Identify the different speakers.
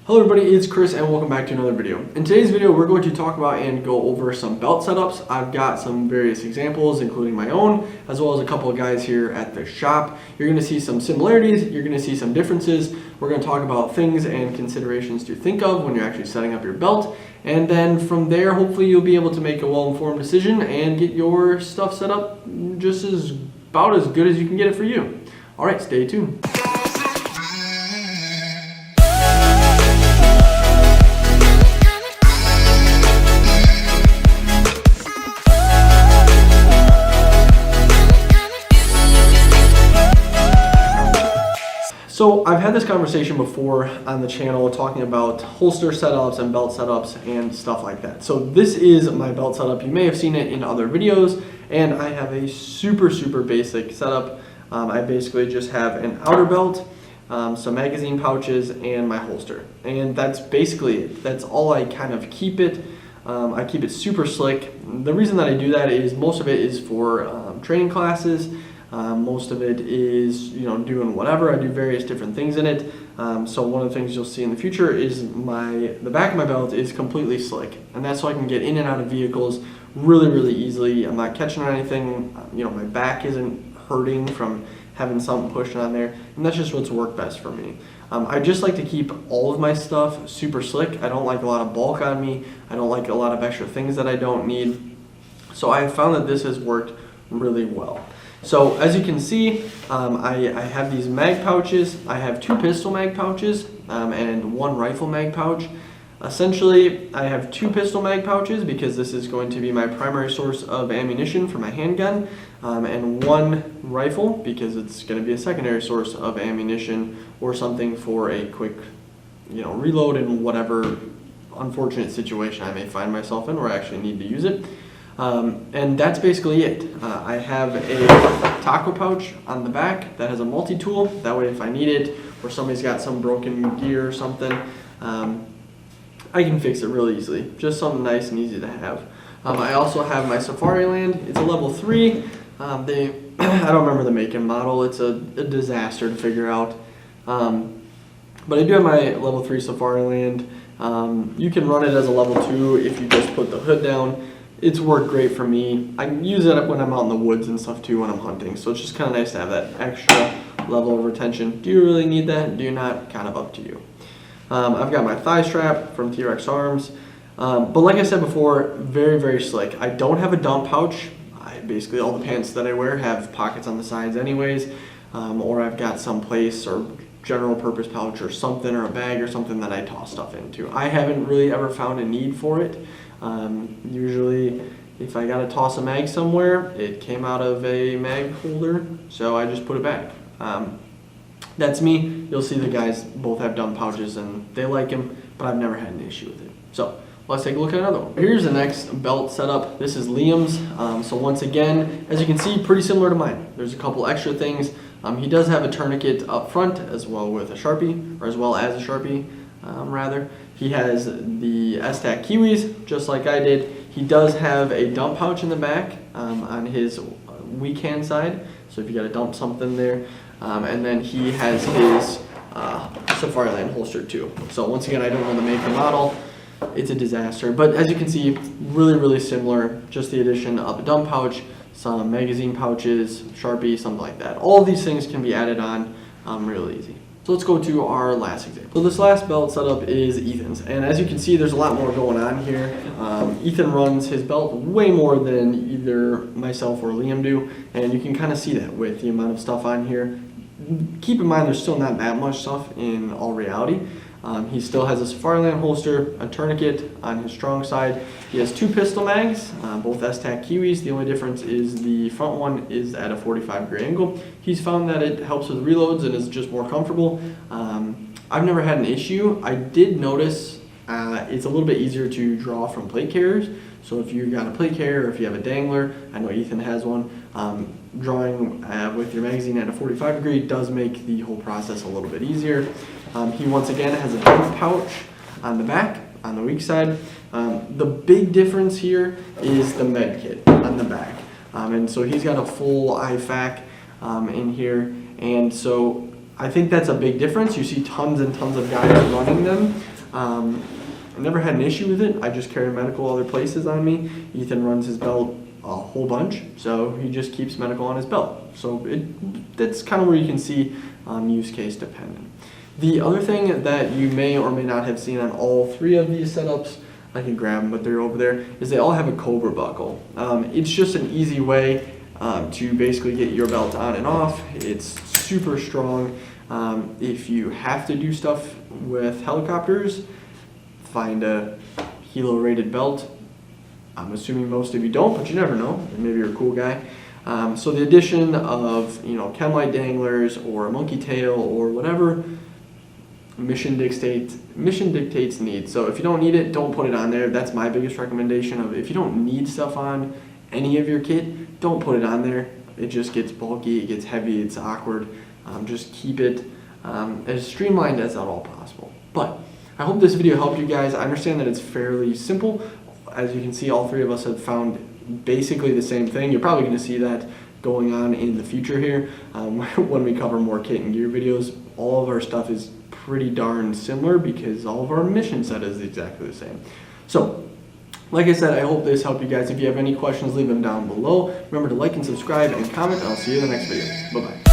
Speaker 1: Hello everybody, it's Chris and welcome back to another video. In today's video, we're going to talk about and go over some belt setups. I've got some various examples, including my own, as well as a couple of guys here at the shop. You're going to see some similarities, you're going to see some differences. We're going to talk about things and considerations to think of when you're actually setting up your belt. And then from there, hopefully you'll be able to make a well-informed decision and get your stuff set up just about as good as you can get it for you. All right, stay tuned. So I've had this conversation before on the channel talking about holster setups and belt setups and stuff like that. So this is my belt setup. You may have seen it in other videos, and I have a super basic setup. I basically just have an outer belt, some magazine pouches, and my holster. And that's basically it. That's all I kind of keep it. I keep it super slick. The reason that I do that is most of it is for training classes. Most of it is, doing whatever. I do various different things in it. So one of the things you'll see in the future is the back of my belt is completely slick, and that's so I can get in and out of vehicles really easily. I'm not catching on anything. My back isn't hurting from having something pushed on there, and that's just what's worked best for me. I just like to keep all of my stuff super slick. I don't like a lot of bulk on me. I don't like a lot of extra things that I don't need. So I have found that this has worked really well. So as you can see, I have these mag pouches. I have 2 pistol mag pouches and 1 rifle mag pouch. Essentially, I have 2 pistol mag pouches because this is going to be my primary source of ammunition for my handgun, and 1 rifle because it's going to be a secondary source of ammunition or something for a quick, reload in whatever unfortunate situation I may find myself in where I actually need to use it. And that's basically it. I have a taco pouch on the back that has a multi-tool. That way if I need it, or somebody's got some broken gear or something, I can fix it real easily. Just something nice and easy to have. I also have my Safariland. It's a level 3. I don't remember the make and model. It's a disaster to figure out. But I do have my level 3 Safariland. You can run it as a level 2 if you just put the hood down. It's worked great for me. I use it when I'm out in the woods and stuff too when I'm hunting. So it's just kind of nice to have that extra level of retention. Do you really need that? Do you not? Kind of up to you. I've got my thigh strap from T-Rex Arms. But like I said before, very slick. I don't have a dump pouch. Basically all the pants that I wear have pockets on the sides anyways. Or I've got some place or general purpose pouch or something, or a bag or something that I toss stuff into. I haven't really ever found a need for it. Usually if I gotta toss a mag somewhere, it came out of a mag holder, so I just put it back. That's me. You'll see the guys both have dump pouches and they like them, but I've never had an issue with it. So let's take a look at another one. Here's the next belt setup. This is Liam's. So once again, as you can see, pretty similar to mine. There's a couple extra things. He does have a tourniquet up front as well with a Sharpie, or as well as a Sharpie, rather. He has the Tac Kiwis, just like I did. He does have a dump pouch in the back on his weak hand side, so if you got to dump something there. And then he has his Safariland holster too. So once again, I don't know the make or model. It's a disaster, but as you can see, really similar. Just the addition of a dump pouch, some magazine pouches, Sharpie, something like that. All of these things can be added on real easy. So let's go to our last example. So this last belt setup is Ethan's, and as you can see, there's a lot more going on here. Ethan runs his belt way more than either myself or Liam do, and you can kind of see that with the amount of stuff on here. Keep in mind, there's still not that much stuff in all reality. He still has a Safariland holster, a tourniquet on his strong side. He has 2 pistol mags, both Tac Kiwis. The only difference is the front one is at a 45-degree angle. He's found that it helps with reloads and is just more comfortable. I've never had an issue. I did notice it's a little bit easier to draw from plate carriers. So if you've got a plate carrier or if you have a dangler, I know Ethan has one, drawing with your magazine at a 45-degree does make the whole process a little bit easier. He once again has a dump pouch on the back, on the weak side. The big difference here is the med kit on the back. And so he's got a full IFAK in here, and so I think that's a big difference. You see tons and tons of guys running them. I've never had an issue with it. I just carry medical other places on me. Ethan runs his belt a whole bunch, so he just keeps medical on his belt. So that's kind of where you can see use case dependent. The other thing that you may or may not have seen on all three of these setups, I can grab them, but they're over there, is they all have a Cobra Buckle. It's just an easy way to basically get your belt on and off. It's super strong. If you have to do stuff with helicopters, find a Hilo rated belt. I'm assuming most of you don't, but you never know. Maybe you're a cool guy. So the addition of chem light danglers or a monkey tail or whatever mission dictates need. So if you don't need it, don't put it on there. That's my biggest recommendation. Of if you don't need stuff on any of your kit, don't put it on there. It just gets bulky, it gets heavy, it's awkward. Just keep it as streamlined as at all possible. But I hope this video helped you guys. I understand that it's fairly simple. As you can see, all three of us have found basically the same thing. You're probably going to see that going on in the future here when we cover more kit and gear videos. All of our stuff is pretty darn similar because all of our mission set is exactly the same. So, like I said, I hope this helped you guys. If you have any questions, leave them down below. Remember to like and subscribe and comment, and I'll see you in the next video. Bye-bye.